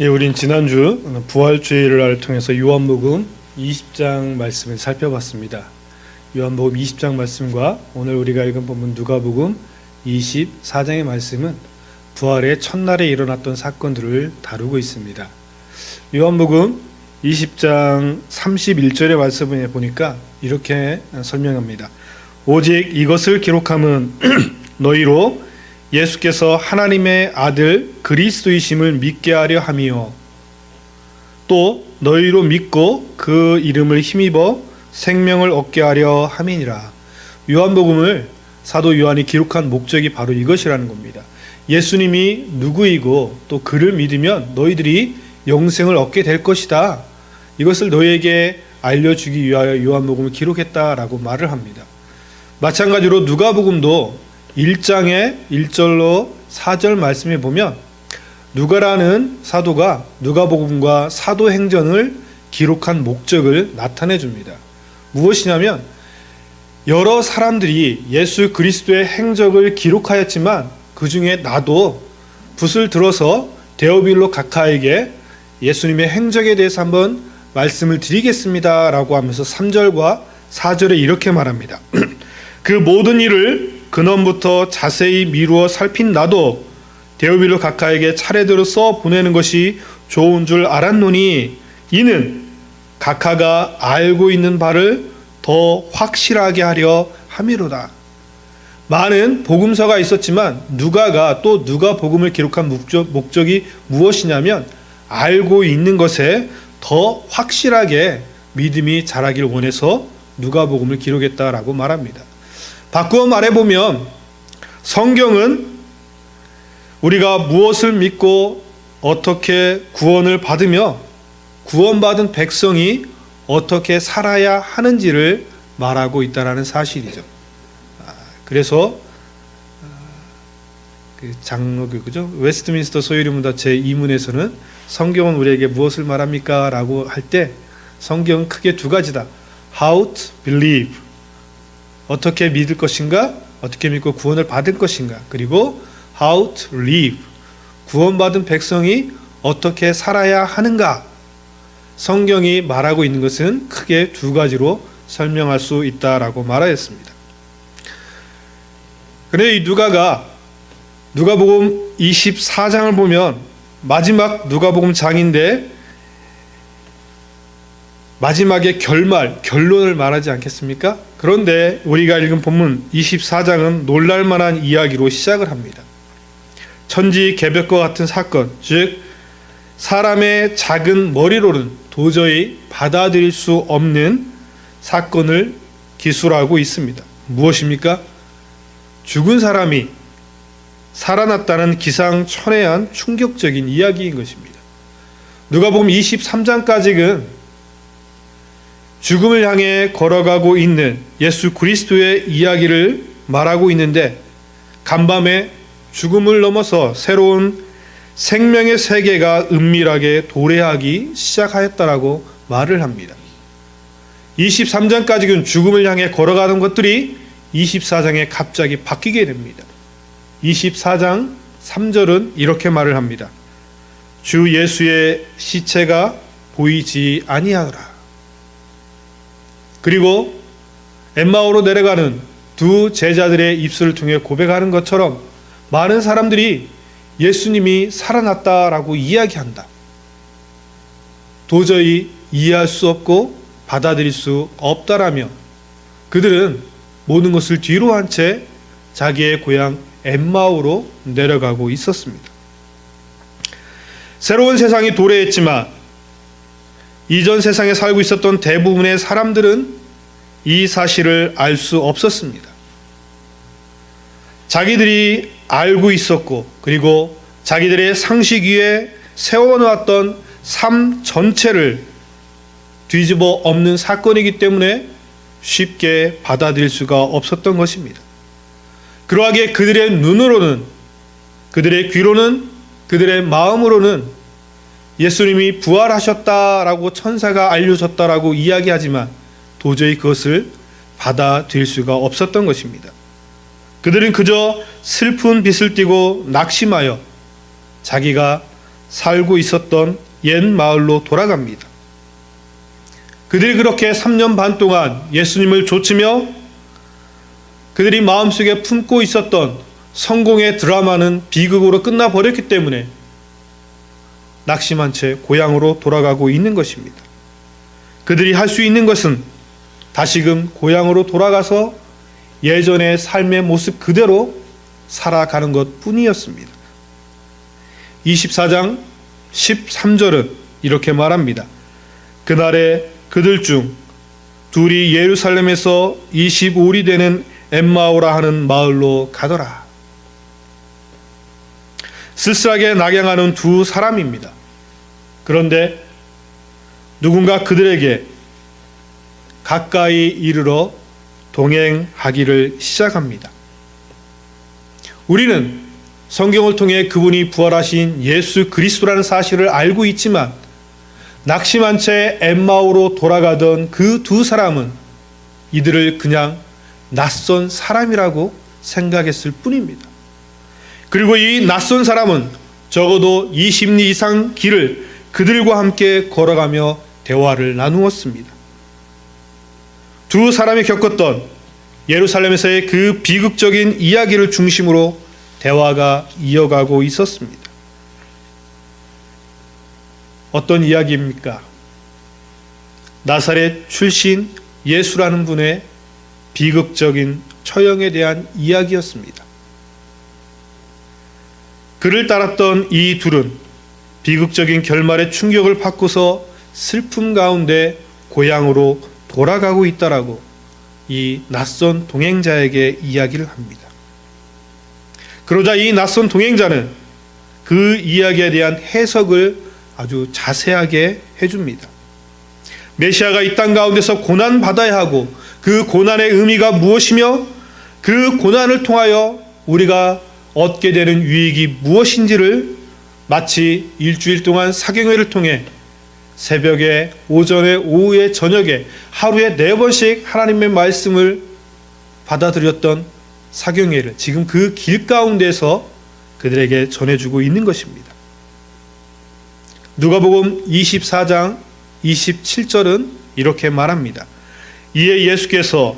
예, 우린 지난주 부활주일을 통해서 요한복음 20장 말씀을 살펴봤습니다. 요한복음 20장 말씀과 오늘 우리가 읽은 본문 누가복음 24장의 말씀은 부활의 첫날에 일어났던 사건들을 다루고 있습니다. 요한복음 20장 31절의 말씀에 보니까 이렇게 설명합니다. 오직 이것을 기록함은 너희로 예수께서 하나님의 아들 그리스도이심을 믿게 하려 함이요 또 너희로 믿고 그 이름을 힘입어 생명을 얻게 하려 함이니라. 요한복음을 사도 요한이 기록한 목적이 바로 이것이라는 겁니다. 예수님이 누구이고 또 그를 믿으면 너희들이 영생을 얻게 될 것이다. 이것을 너희에게 알려주기 위하여 요한복음을 기록했다라고 말을 합니다. 마찬가지로 누가복음도 1장의 1절로 4절 말씀에 보면 누가라는 사도가 누가복음과 사도행전을 기록한 목적을 나타내 줍니다. 무엇이냐면 여러 사람들이 예수 그리스도의 행적을 기록하였지만 그 중에 나도 붓을 들어서 데오빌로 각하에게 예수님의 행적에 대해서 한번 말씀을 드리겠습니다 라고 하면서 3절과 4절에 이렇게 말합니다. 그 모든 일을 근원부터 자세히 미루어 살핀 나도 데오빌로 각하에게 차례대로 써 보내는 것이 좋은 줄 알았노니 이는 각하가 알고 있는 바를 더 확실하게 하려 함이로다. 많은 복음서가 있었지만 누가가 또 누가복음을 기록한 목적이 무엇이냐면 알고 있는 것에 더 확실하게 믿음이 자라길 원해서 누가복음을 기록했다라고 말합니다. 바꾸어 말해보면 성경은 우리가 무엇을 믿고 어떻게 구원을 받으며 구원받은 백성이 어떻게 살아야 하는지를 말하고 있다는 사실이죠. 그래서 그 장로교죠. 웨스트민스터 소유리문답 제2문에서는 성경은 우리에게 무엇을 말합니까? 라고 할 때 성경은 크게 두 가지다. How to believe, 어떻게 믿을 것인가, 어떻게 믿고 구원을 받을 것인가, 그리고 how to live, 구원받은 백성이 어떻게 살아야 하는가. 성경이 말하고 있는 것은 크게 두 가지로 설명할 수 있다라고 말하였습니다. 그런데 이 누가복음 24장을 보면 마지막 누가복음 장인데 마지막에 결론을 말하지 않겠습니까? 그런데 우리가 읽은 본문 24장은 놀랄만한 이야기로 시작을 합니다. 천지개벽과 같은 사건, 즉 사람의 작은 머리로는 도저히 받아들일 수 없는 사건을 기술하고 있습니다. 무엇입니까? 죽은 사람이 살아났다는 기상천외한 충격적인 이야기인 것입니다. 누가복음 23장까지는 죽음을 향해 걸어가고 있는 예수 그리스도의 이야기를 말하고 있는데 간밤에 죽음을 넘어서 새로운 생명의 세계가 은밀하게 도래하기 시작하였다라고 말을 합니다. 23장까지는 죽음을 향해 걸어가는 것들이 24장에 갑자기 바뀌게 됩니다. 24장 3절은 이렇게 말을 합니다. 주 예수의 시체가 보이지 아니하더라. 그리고 엠마오로 내려가는 두 제자들의 입술을 통해 고백하는 것처럼 많은 사람들이 예수님이 살아났다라고 이야기한다. 도저히 이해할 수 없고 받아들일 수 없다라며 그들은 모든 것을 뒤로 한 채 자기의 고향 엠마오로 내려가고 있었습니다. 새로운 세상이 도래했지만 이전 세상에 살고 있었던 대부분의 사람들은 이 사실을 알 수 없었습니다. 자기들이 알고 있었고 그리고 자기들의 상식 위에 세워놓았던 삶 전체를 뒤집어 엎는 사건이기 때문에 쉽게 받아들일 수가 없었던 것입니다. 그러하기에 그들의 눈으로는, 그들의 귀로는, 그들의 마음으로는 예수님이 부활하셨다라고 천사가 알려줬다라고 이야기하지만 도저히 그것을 받아들일 수가 없었던 것입니다. 그들은 그저 슬픈 빛을 띠고 낙심하여 자기가 살고 있었던 옛 마을로 돌아갑니다. 그들이 그렇게 3년 반 동안 예수님을 좇으며 그들이 마음속에 품고 있었던 성공의 드라마는 비극으로 끝나버렸기 때문에 낙심한 채 고향으로 돌아가고 있는 것입니다. 그들이 할 수 있는 것은 다시금 고향으로 돌아가서 예전의 삶의 모습 그대로 살아가는 것 뿐이었습니다. 24장 13절은 이렇게 말합니다. 그날에 그들 중 둘이 예루살렘에서 25리 되는 엠마오라 하는 마을로 가더라. 쓸쓸하게 낙양하는 두 사람입니다. 그런데 누군가 그들에게 가까이 이르러 동행하기를 시작합니다. 우리는 성경을 통해 그분이 부활하신 예수 그리스도라는 사실을 알고 있지만 낙심한 채 엠마오로 돌아가던 그 두 사람은 이들을 그냥 낯선 사람이라고 생각했을 뿐입니다. 그리고 이 낯선 사람은 적어도 20리 이상 길을 그들과 함께 걸어가며 대화를 나누었습니다. 두 사람이 겪었던 예루살렘에서의 그 비극적인 이야기를 중심으로 대화가 이어가고 있었습니다. 어떤 이야기입니까? 나사렛 출신 예수라는 분의 비극적인 처형에 대한 이야기였습니다. 그를 따랐던 이 둘은 비극적인 결말의 충격을 받고서 슬픔 가운데 고향으로 돌아가고 있다라고 이 낯선 동행자에게 이야기를 합니다. 그러자 이 낯선 동행자는 그 이야기에 대한 해석을 아주 자세하게 해줍니다. 메시아가 이 땅 가운데서 고난받아야 하고 그 고난의 의미가 무엇이며 그 고난을 통하여 우리가 얻게 되는 유익이 무엇인지를 마치 일주일 동안 사경회를 통해 새벽에, 오전에, 오후에, 저녁에 하루에 4번씩 하나님의 말씀을 받아들였던 사경회를 지금 그 길 가운데서 그들에게 전해주고 있는 것입니다. 누가복음 24장 27절은 이렇게 말합니다. 이에 예수께서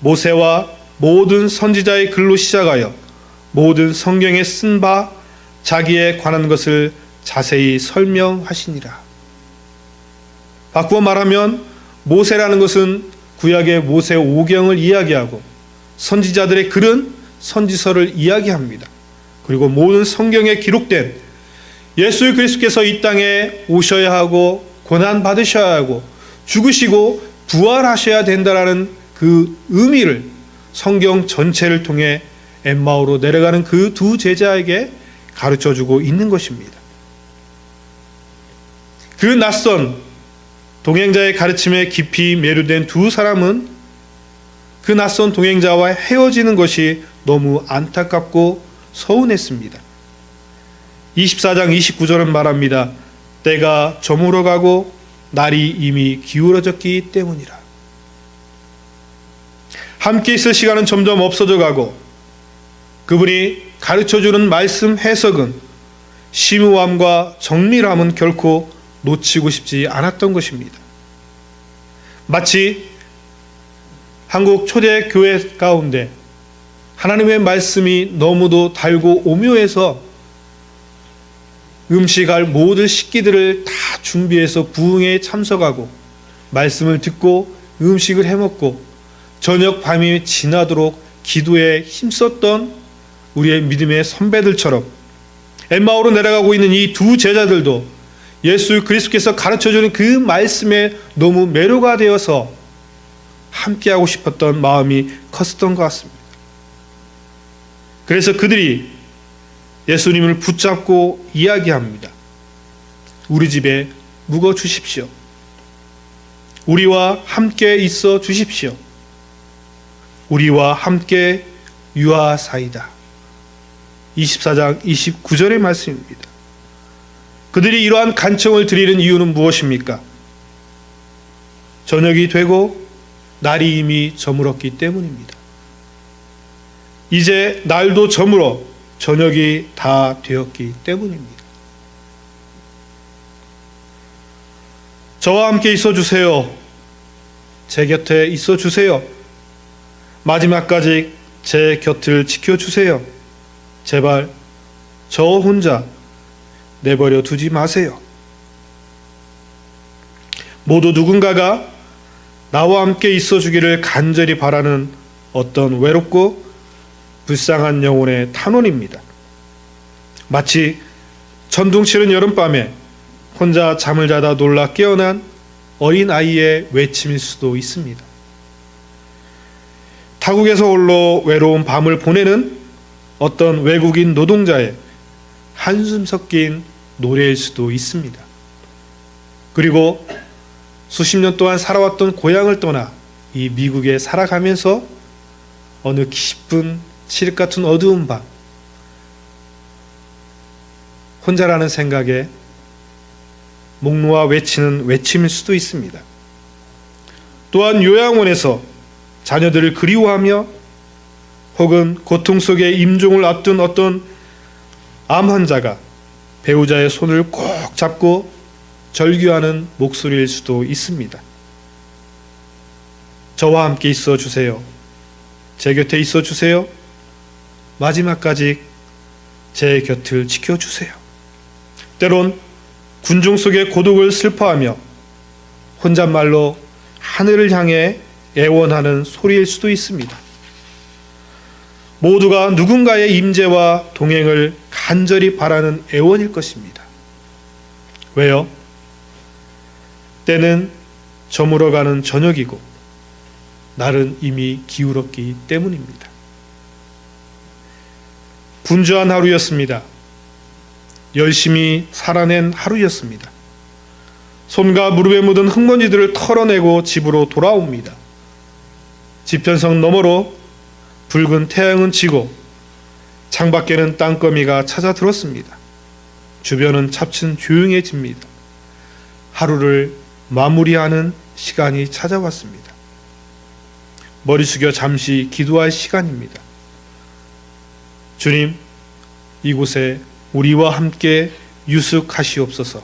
모세와 모든 선지자의 글로 시작하여 모든 성경에 쓴 바 자기에 관한 것을 자세히 설명하시니라. 바꾸어 말하면 모세라는 것은 구약의 모세 오경을 이야기하고 선지자들의 글은 선지서를 이야기합니다. 그리고 모든 성경에 기록된 예수 그리스도께서 이 땅에 오셔야 하고 고난 받으셔야 하고 죽으시고 부활하셔야 된다라는 그 의미를 성경 전체를 통해 엠마오로 내려가는 그 두 제자에게 가르쳐주고 있는 것입니다. 그 낯선 동행자의 가르침에 깊이 매료된 두 사람은 그 낯선 동행자와 헤어지는 것이 너무 안타깝고 서운했습니다. 24장 29절은 말합니다. 때가 저물어 가고 날이 이미 기울어졌기 때문이라. 함께 있을 시간은 점점 없어져 가고 그분이 가르쳐주는 말씀 해석은 심오함과 정밀함은 결코 놓치고 싶지 않았던 것입니다. 마치 한국 초대교회 가운데 하나님의 말씀이 너무도 달고 오묘해서 음식할 모든 식기들을 다 준비해서 부흥회에 참석하고 말씀을 듣고 음식을 해먹고 저녁 밤이 지나도록 기도에 힘썼던 우리의 믿음의 선배들처럼 엠마오로 내려가고 있는 이 두 제자들도 예수 그리스도께서 가르쳐주는 그 말씀에 너무 매료가 되어서 함께하고 싶었던 마음이 컸었던 것 같습니다. 그래서 그들이 예수님을 붙잡고 이야기합니다. 우리 집에 묵어 주십시오. 우리와 함께 있어 주십시오. 우리와 함께 유하사이다. 24장 29절의 말씀입니다. 그들이 이러한 간청을 드리는 이유는 무엇입니까? 저녁이 되고 날이 이미 저물었기 때문입니다. 이제 날도 저물어 저녁이 다 되었기 때문입니다. 저와 함께 있어 주세요. 제 곁에 있어 주세요. 마지막까지 제 곁을 지켜주세요. 제발 저 혼자 내버려 두지 마세요. 모두 누군가가 나와 함께 있어 주기를 간절히 바라는 어떤 외롭고 불쌍한 영혼의 탄원입니다. 마치 천둥치는 여름밤에 혼자 잠을 자다 놀라 깨어난 어린 아이의 외침일 수도 있습니다. 타국에서 홀로 외로운 밤을 보내는 어떤 외국인 노동자의 한숨 섞인 노래일 수도 있습니다. 그리고 수십 년 동안 살아왔던 고향을 떠나 이 미국에 살아가면서 어느 깊은 칠흑 같은 어두운 밤, 혼자라는 생각에 목 놓아 외치는 외침일 수도 있습니다. 또한 요양원에서 자녀들을 그리워하며 혹은 고통 속에 임종을 앞둔 어떤 암 환자가 배우자의 손을 꼭 잡고 절규하는 목소리일 수도 있습니다. 저와 함께 있어 주세요. 제 곁에 있어 주세요. 마지막까지 제 곁을 지켜주세요. 때론 군중 속의 고독을 슬퍼하며 혼잣말로 하늘을 향해 애원하는 소리일 수도 있습니다. 모두가 누군가의 임재와 동행을 간절히 바라는 애원일 것입니다. 왜요? 때는 저물어가는 저녁이고 날은 이미 기울었기 때문입니다. 분주한 하루였습니다. 열심히 살아낸 하루였습니다. 손과 무릎에 묻은 흙먼지들을 털어내고 집으로 돌아옵니다. 지편성 너머로 붉은 태양은 지고 창밖에는 땅거미가 찾아들었습니다. 주변은 차츰 조용해집니다. 하루를 마무리하는 시간이 찾아왔습니다. 머리 숙여 잠시 기도할 시간입니다. 주님, 이곳에 우리와 함께 유숙하시옵소서.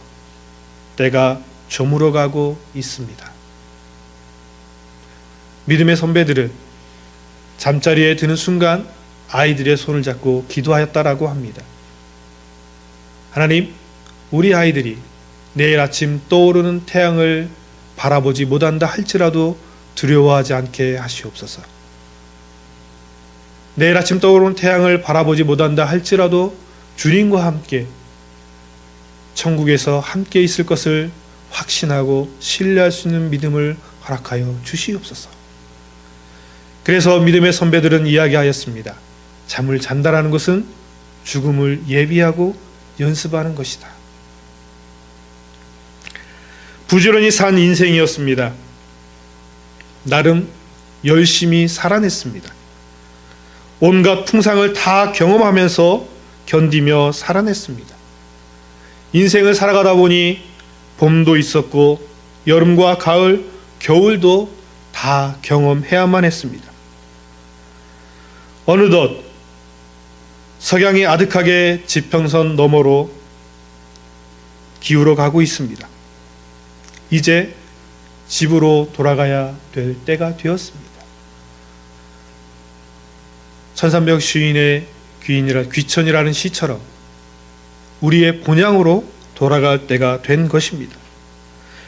때가 저물어가고 있습니다. 믿음의 선배들은 잠자리에 드는 순간 아이들의 손을 잡고 기도하였다라고 합니다. 하나님, 우리 아이들이 내일 아침 떠오르는 태양을 바라보지 못한다 할지라도 두려워하지 않게 하시옵소서. 내일 아침 떠오르는 태양을 바라보지 못한다 할지라도 주님과 함께 천국에서 함께 있을 것을 확신하고 신뢰할 수 있는 믿음을 허락하여 주시옵소서. 그래서 믿음의 선배들은 이야기하였습니다. 잠을 잔다라는 것은 죽음을 예비하고 연습하는 것이다. 부지런히 산 인생이었습니다. 나름 열심히 살아냈습니다. 온갖 풍상을 다 경험하면서 견디며 살아냈습니다. 인생을 살아가다 보니 봄도 있었고 여름과 가을, 겨울도 다 경험해야만 했습니다. 어느덧 석양이 아득하게 지평선 너머로 기울어 가고 있습니다. 이제 집으로 돌아가야 될 때가 되었습니다. 천삼백 시인의 귀천이라는 시처럼 우리의 본향으로 돌아갈 때가 된 것입니다.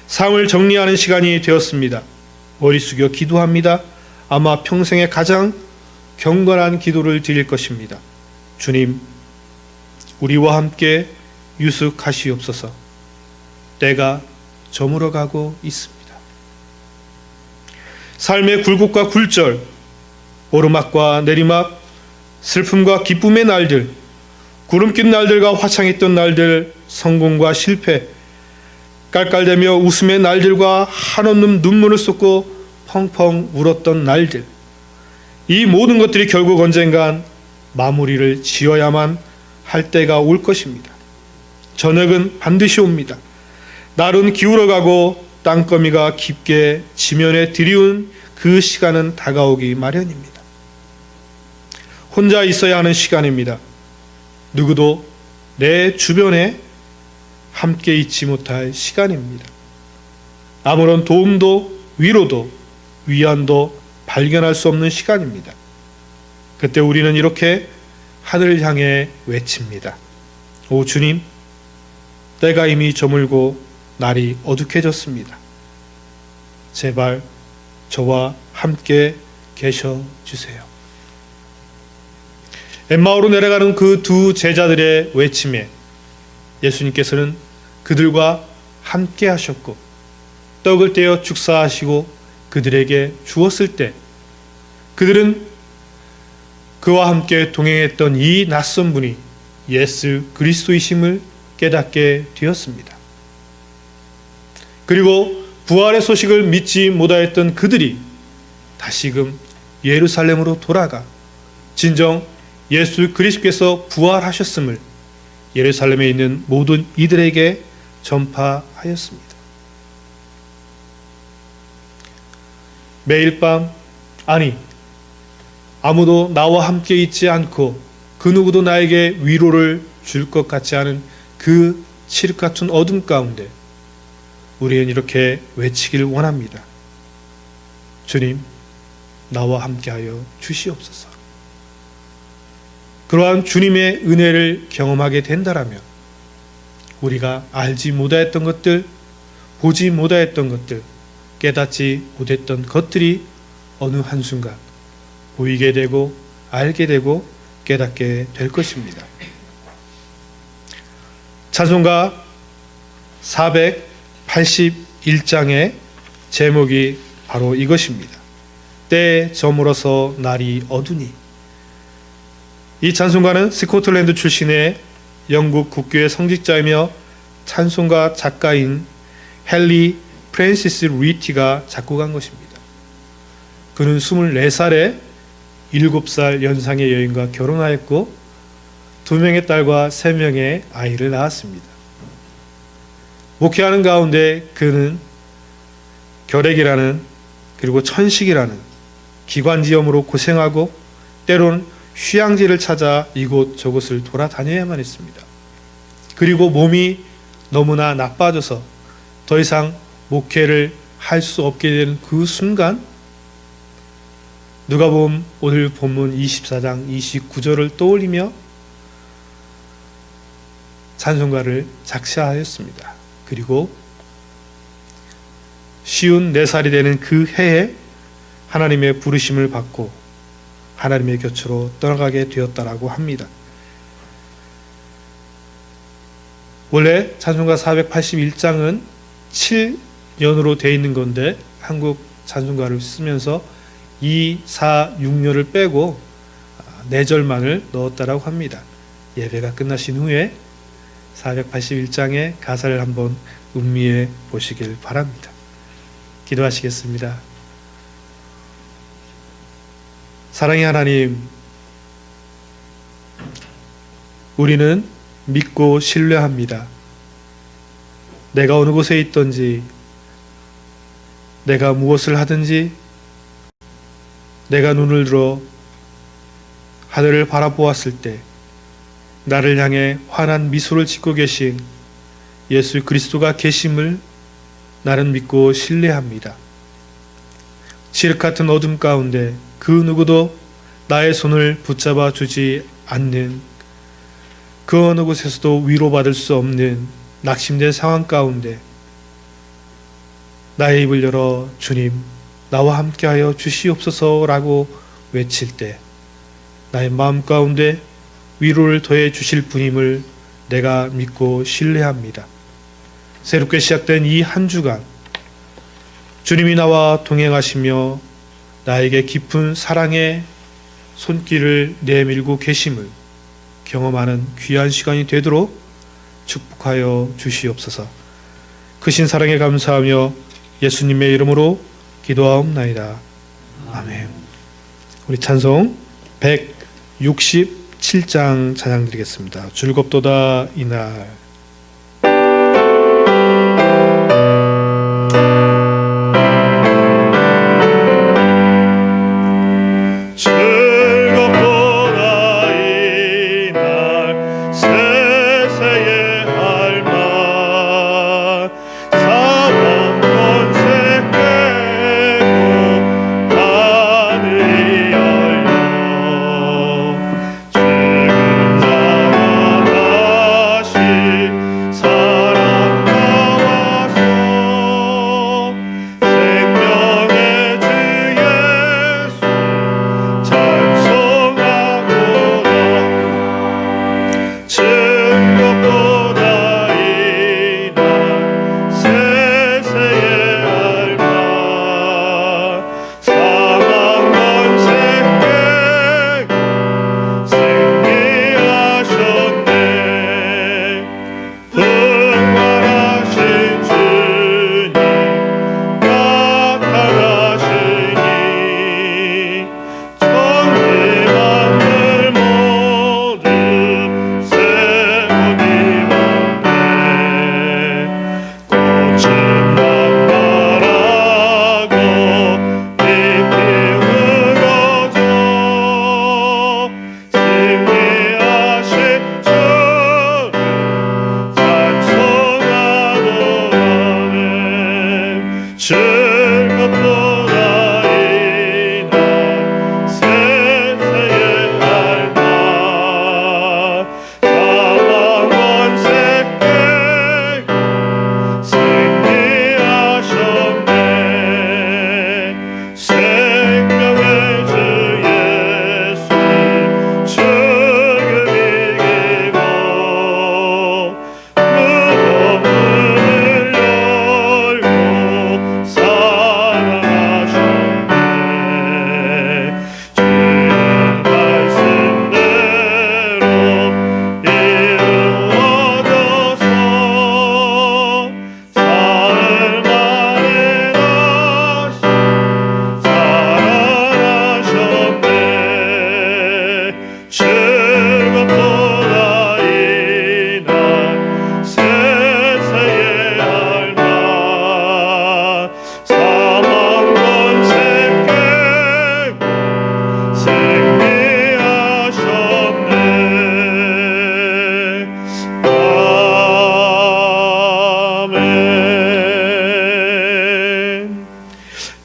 삶을 정리하는 시간이 되었습니다. 머리 숙여 기도합니다. 아마 평생에 가장 경건한 기도를 드릴 것입니다. 주님, 우리와 함께 유숙하시옵소서. 때가 저물어가고 있습니다. 삶의 굴곡과 굴절, 오르막과 내리막, 슬픔과 기쁨의 날들, 구름 낀 날들과 화창했던 날들, 성공과 실패, 깔깔대며 웃음의 날들과 한없는 눈물을 쏟고 펑펑 울었던 날들, 이 모든 것들이 결국 언젠간 마무리를 지어야만 할 때가 올 것입니다. 저녁은 반드시 옵니다. 날은 기울어가고 땅거미가 깊게 지면에 들이운 그 시간은 다가오기 마련입니다. 혼자 있어야 하는 시간입니다. 누구도 내 주변에 함께 있지 못할 시간입니다. 아무런 도움도 위로도 위안도 발견할 수 없는 시간입니다. 그때 우리는 이렇게 하늘을 향해 외칩니다. 오 주님, 때가 이미 저물고 날이 어둑해졌습니다. 제발 저와 함께 계셔 주세요. 엠마오로 내려가는 그 두 제자들의 외침에 예수님께서는 그들과 함께 하셨고 떡을 떼어 축사하시고 그들에게 주었을 때 그들은 그와 함께 동행했던 이 낯선 분이 예수 그리스도이심을 깨닫게 되었습니다. 그리고 부활의 소식을 믿지 못하였던 그들이 다시금 예루살렘으로 돌아가 진정 예수 그리스도께서 부활하셨음을 예루살렘에 있는 모든 이들에게 전파하였습니다. 매일 밤, 아니 아무도 나와 함께 있지 않고 그 누구도 나에게 위로를 줄 것 같지 않은 그 칠흑 같은 어둠 가운데 우리는 이렇게 외치길 원합니다. 주님, 나와 함께하여 주시옵소서. 그러한 주님의 은혜를 경험하게 된다라면 우리가 알지 못하였던 것들, 보지 못하였던 것들, 깨닫지 못했던 것들이 어느 한순간 보이게 되고 알게 되고 깨닫게 될 것입니다. 찬송가 481장의 제목이 바로 이것입니다. 때에 저물어서 날이 어두니. 이 찬송가는 스코틀랜드 출신의 영국 국교의 성직자이며 찬송가 작가인 헨리 프랜시스 리티가 작곡한 것입니다. 그는 24살에 7살 연상의 여인과 결혼하였고 2명의 딸과 3명의 아이를 낳았습니다. 목회하는 가운데 그는 결핵이라는 그리고 천식이라는 기관지염으로 고생하고 때론 휴양지를 찾아 이곳 저곳을 돌아다녀야만 했습니다. 그리고 몸이 너무나 나빠져서 더 이상 목회를 할 수 없게 되는 그 순간 누가복음 오늘 본문 24장 29절을 떠올리며 찬송가를 작사하였습니다. 그리고 54살이 되는 그 해에 하나님의 부르심을 받고 하나님의 곁으로 떠나가게 되었다라고 합니다. 원래 찬송가 481장은 7년으로 되어 있는 건데 한국 찬송가를 쓰면서 2, 4, 6년을 빼고 4절만을 넣었다라고 합니다. 예배가 끝나신 후에 481장의 가사를 한번 음미해 보시길 바랍니다. 기도하시겠습니다. 사랑의 하나님, 우리는 믿고 신뢰합니다. 내가 어느 곳에 있든지, 내가 무엇을 하든지, 내가 눈을 들어 하늘을 바라보았을 때 나를 향해 환한 미소를 짓고 계신 예수 그리스도가 계심을 나는 믿고 신뢰합니다. 칠흑 같은 어둠 가운데 그 누구도 나의 손을 붙잡아 주지 않는 그 어느 곳에서도 위로받을 수 없는 낙심된 상황 가운데 나의 입을 열어 주님 나와 함께하여 주시옵소서라고 외칠 때 나의 마음 가운데 위로를 더해 주실 분임을 내가 믿고 신뢰합니다. 새롭게 시작된 이 한 주간 주님이 나와 동행하시며 나에게 깊은 사랑의 손길을 내밀고 계심을 경험하는 귀한 시간이 되도록 축복하여 주시옵소서. 크신 사랑에 감사하며 예수님의 이름으로 기도하옵나이다. 아멘. 우리 찬송 167장 찬양 드리겠습니다. 즐겁도다 이날. 사망 권세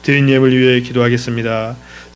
드린 예물 위해 기도하겠습니다.